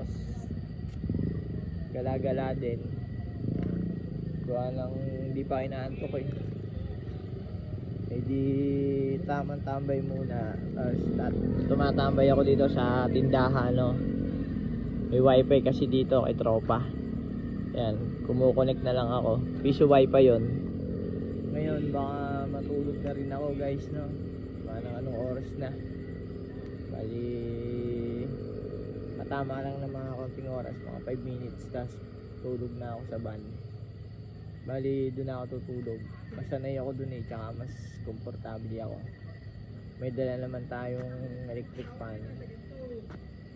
Tapos gala-gala din. Kuha nang hindi pa inaantok eh. Eh di tamang tambay muna. Tumatambay ako dito sa tindahan, no. May wifi kasi dito kay tropa. Yan, kumukonect na lang ako. Piso wifi yon. Ngayon baka matulog na rin ako guys, no. Anong oras na. Bali matama lang ng mga konting oras, mga 5 minutes, tas tulog na ako sa van. Bali doon ako tutulog. Masanay ako doon eh, tsaka mas komportable ako. May dala naman tayong electric fan.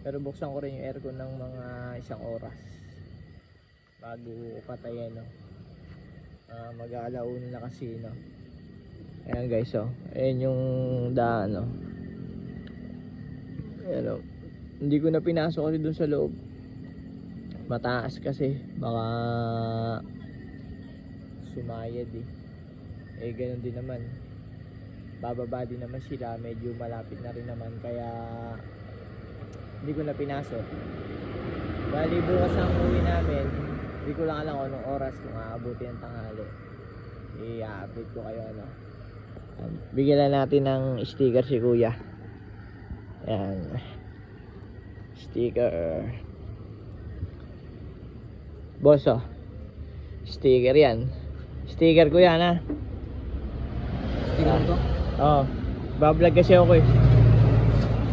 Pero buksan ko rin yung aircon ng mga 1 oras bago patayin, no. Mag-aalauna na kasi, no. Ayan guys, oh. Ayan yung daan, no. Ayan, oh. Hindi ko na pinasok kasi dun sa loob. Mataas kasi. Baka sumayad eh. Eh ganun din naman. Bababa din naman sila. Medyo malapit na rin naman. Kaya hindi ko na pinasok. Bali bukas ang uwi namin. Hindi ko lang alam anong oras kung aabuti ang tanghali. I-update ko kayo, ano. Bigyan na natin ng sticker si kuya. Ayan. Sticker. Boss, oh. Sticker yan. Sticker ko yan, ha. Sticker ko? Oo. Bablog kasi ako eh.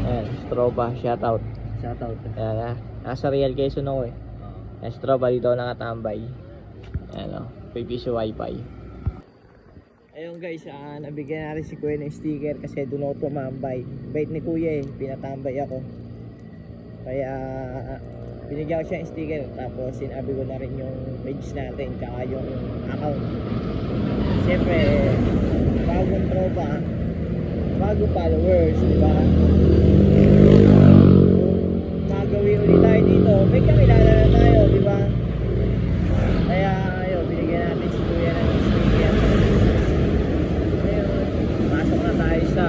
Ayan, Stroba. Shoutout. Shoutout. Ayan, ha. Nasa Real Quezon ako eh. Ayan, Stroba dito ako nakatambay. Ayan, oh. Piso wifi. Ayun guys, nabigyan natin si kuya ng sticker kasi doon ako tumambay. Bait ni kuya eh, pinatambay ako. Kaya binigyan ko siya ng sticker. Tapos sinabi ko na rin yung page natin tsaka yung account. Siyempre bagong tropa, bagong followers, diba? Kung magawin ulit tayo dito, may kakilala na tayo, diba? Kaya ayun, binigyan natin si kuya ng sticker. Pasok na tayo sa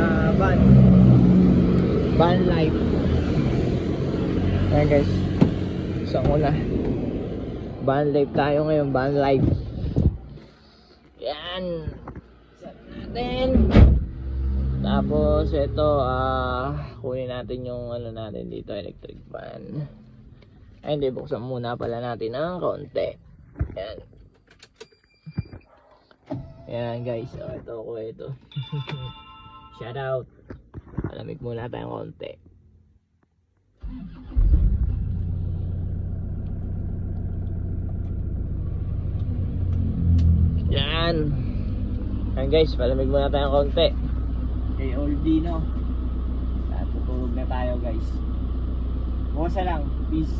van life. Ayan guys, isang una van life tayo ngayon. Van life yan, set natin. Tapos ito kunin natin yung ano natin dito, electric fan. Ay hindi, buksan muna pala natin ng konti. Yan. Yan guys, ito ko ito. Shout out. Alamig muna tayong konti. Yan. Yan guys, palamig muna tayong konti. Okay, oldie, no. Tutulog na tayo guys. Bukas na lang. Peace.